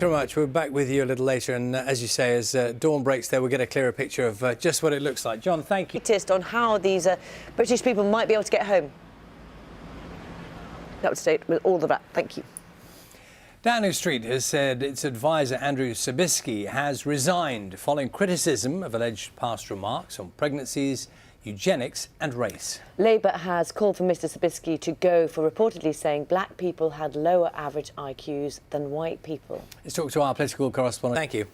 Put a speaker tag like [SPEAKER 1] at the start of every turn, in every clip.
[SPEAKER 1] Very much. We're back with you a little later, and as you say, as dawn breaks there, we'll get a clearer picture of just what it looks like. John, thank you.
[SPEAKER 2] On how these British people might be able to get home. Up to date with all of that. Thank you.
[SPEAKER 1] Downing Street has said its advisor Andrew Sabisky has resigned following criticism of alleged past remarks on pregnancies, eugenics and race.
[SPEAKER 2] Labour has called for Mr Sabisky to go for reportedly saying black people had lower average IQs than white people.
[SPEAKER 1] Let's talk to our political correspondent. Thank you.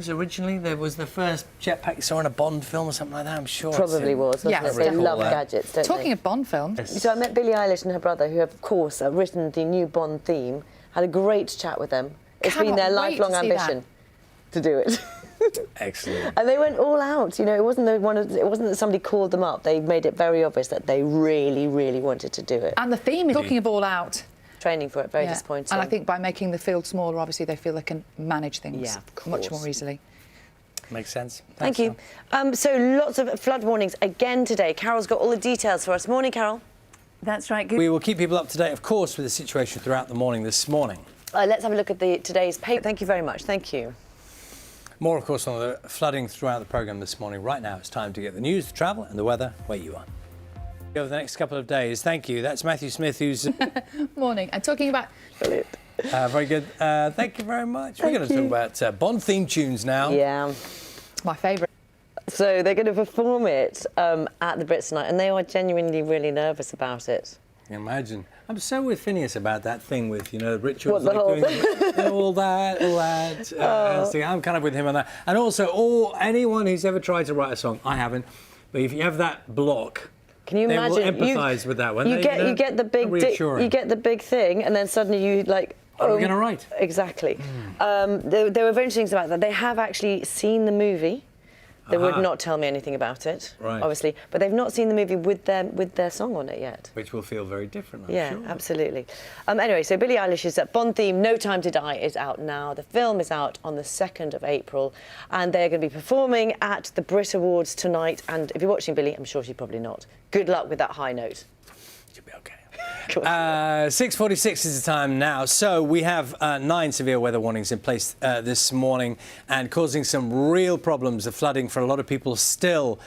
[SPEAKER 1] Originally, there was the first jetpack you saw in a Bond film or something like that, I'm sure.
[SPEAKER 2] Probably was, wasn't it? They love gadgets, don't
[SPEAKER 3] Talking
[SPEAKER 2] they?
[SPEAKER 3] of Bond films.
[SPEAKER 1] Yes.
[SPEAKER 2] So I met Billie Eilish and her brother, who have, of course, written the new Bond theme. Had a great chat with them. It's been their lifelong ambition to do it.
[SPEAKER 1] Excellent.
[SPEAKER 2] And they went all out. You know, it wasn't that somebody called them up. They made it very obvious that they really, really wanted to do it.
[SPEAKER 3] And the theme is talking of all out.
[SPEAKER 2] Training for it, very disappointing.
[SPEAKER 3] And I think by making the field smaller, obviously they feel they can manage things much more easily.
[SPEAKER 1] Makes sense.
[SPEAKER 2] Thank you. So lots of flood warnings again today. Carol's got all the details for us. Morning, Carol.
[SPEAKER 4] That's right. Good.
[SPEAKER 1] We will keep people up to date, of course, with the situation throughout the morning this morning.
[SPEAKER 2] Let's have a look at today's paper. Thank you very much. Thank you.
[SPEAKER 1] More, of course, on the flooding throughout the programme this morning. Right now, it's time to get the news, the travel and the weather where you are. Over the next couple of days. Thank you. That's Matthew Smith, who's...
[SPEAKER 3] Morning. And talking about...
[SPEAKER 1] very good. Thank you very much. We're going to talk about Bond theme tunes now.
[SPEAKER 2] Yeah.
[SPEAKER 3] It's my favourite.
[SPEAKER 2] So they're going to perform it at the Brits tonight, and they are genuinely really nervous about it.
[SPEAKER 1] I can imagine. I'm so with Phineas about that thing with, you know, rituals,
[SPEAKER 2] What, the whole
[SPEAKER 1] doing all that. So I'm kind of with him on that. And also, anyone who's ever tried to write a song, I haven't, but if you have that block,
[SPEAKER 2] can you imagine?
[SPEAKER 1] They will empathise with that one.
[SPEAKER 2] You get the big thing, and then suddenly you like.
[SPEAKER 1] What are we going to write?
[SPEAKER 2] Exactly. There were very things about that. They have actually seen the movie. They would not tell me anything about it, obviously, but they've not seen the movie with their song on it yet.
[SPEAKER 1] Which will feel very different, I'm sure.
[SPEAKER 2] Yeah, absolutely. Anyway, so Billie Eilish's Bond theme, No Time to Die, is out now. The film is out on the 2nd of April, and they're going to be performing at the Brit Awards tonight. And if you're watching Billie, I'm sure she's probably not. Good luck with that high note.
[SPEAKER 1] She'll be OK. 6:46 is the time now. So we have 9 severe weather warnings in place this morning and causing some real problems of flooding for a lot of people still.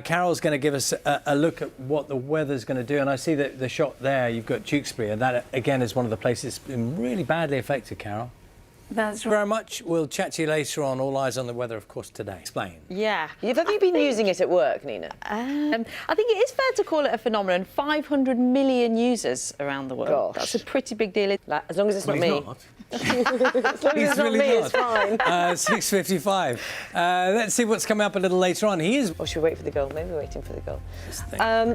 [SPEAKER 1] Carol's going to give us a look at what the weather's going to do. And I see that the shot there, you've got Tewkesbury, and that, again, is one of the places that's been really badly affected, Carol.
[SPEAKER 4] That's right.
[SPEAKER 1] Very much. We'll chat to you later on. All eyes on the weather, of course, today. Explain.
[SPEAKER 4] Yeah.
[SPEAKER 2] Have you been using it at work, Nina?
[SPEAKER 4] I think it is fair to call it a phenomenon. 500 million users around the world.
[SPEAKER 2] Gosh.
[SPEAKER 4] That's a pretty big deal.
[SPEAKER 2] As long as it's not me.
[SPEAKER 1] As
[SPEAKER 2] long as it's not me, it's fine.
[SPEAKER 1] 6:55. Let's see what's coming up a little later on.
[SPEAKER 2] Or should we wait for the goal? Maybe we're waiting for the goal.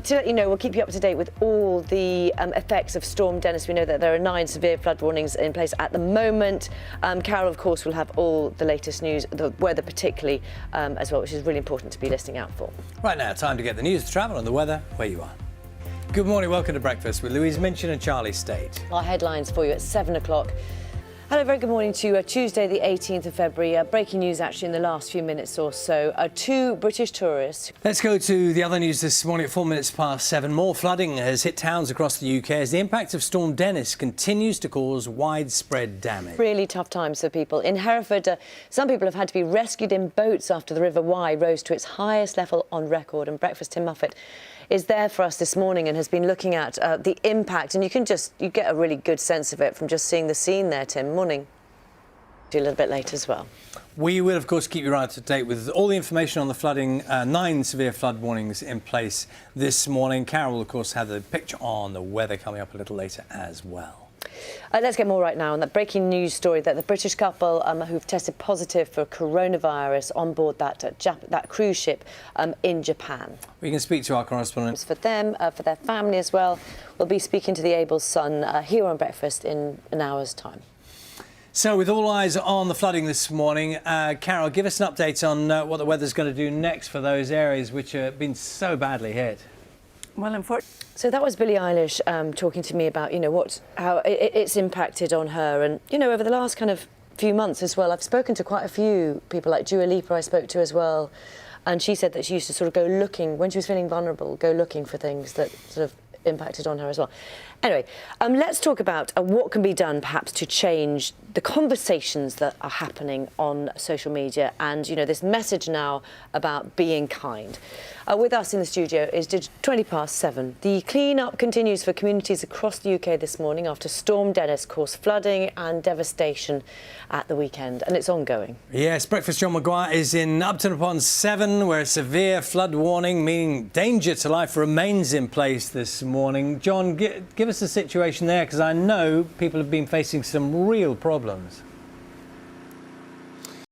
[SPEAKER 2] To let you know, we'll keep you up to date with all the effects of Storm Dennis. We know that there are 9 severe flood warnings in place at the moment. Carol, of course, will have all the latest news, the weather particularly, as well, which is really important to be listening out for.
[SPEAKER 1] Right now, time to get the news, the travel and the weather where you are. Good morning, welcome to Breakfast with Louise Minchin and Charlie State.
[SPEAKER 2] Our headlines for you at 7 o'clock. Hello, very good morning to you. Tuesday, the 18th of February. Breaking news, actually, in the last few minutes or so. 2 British tourists.
[SPEAKER 1] Let's go to the other news this morning at 4:07. More flooding has hit towns across the UK as the impact of Storm Dennis continues to cause widespread damage.
[SPEAKER 2] Really tough times for people. In Hereford, some people have had to be rescued in boats after the River Wye rose to its highest level on record. And Breakfast Tim Muffet is there for us this morning and has been looking at the impact, and you get a really good sense of it from just seeing the scene there, Tim. Morning. Do a little bit later as well.
[SPEAKER 1] We will, of course, keep you right up to date with all the information on the flooding. 9 severe flood warnings in place this morning. Carol will, of course, have the picture on the weather coming up a little later as well.
[SPEAKER 2] Let's get more right now on that breaking news story that the British couple who've tested positive for coronavirus on board that cruise ship in Japan.
[SPEAKER 1] We can speak to our correspondent.
[SPEAKER 2] For them, for their family as well. We'll be speaking to the able son here on Breakfast in an hour's time.
[SPEAKER 1] So, with all eyes on the flooding this morning, Carol, give us an update on what the weather's going to do next for those areas which have been so badly hit.
[SPEAKER 4] Well, unfortunately.
[SPEAKER 2] So that was Billie Eilish talking to me about, how it's impacted on her. And, over the last kind of few months as well, I've spoken to quite a few people, like Dua Lipa I spoke to as well. And she said that she used to sort of go looking, when she was feeling vulnerable, go looking for things that sort of impacted on her as well. Anyway, let's talk about what can be done perhaps to change the conversations that are happening on social media and, you know, this message now about being kind. With us in the studio is 7:20. The clean-up continues for communities across the UK this morning after Storm Dennis caused flooding and devastation at the weekend, and it's ongoing. Yes, Breakfast John Maguire is in Upton upon Severn, where a severe flood warning, meaning danger to life, remains in place this morning. John, give us the situation there, because I know people have been facing some real problems.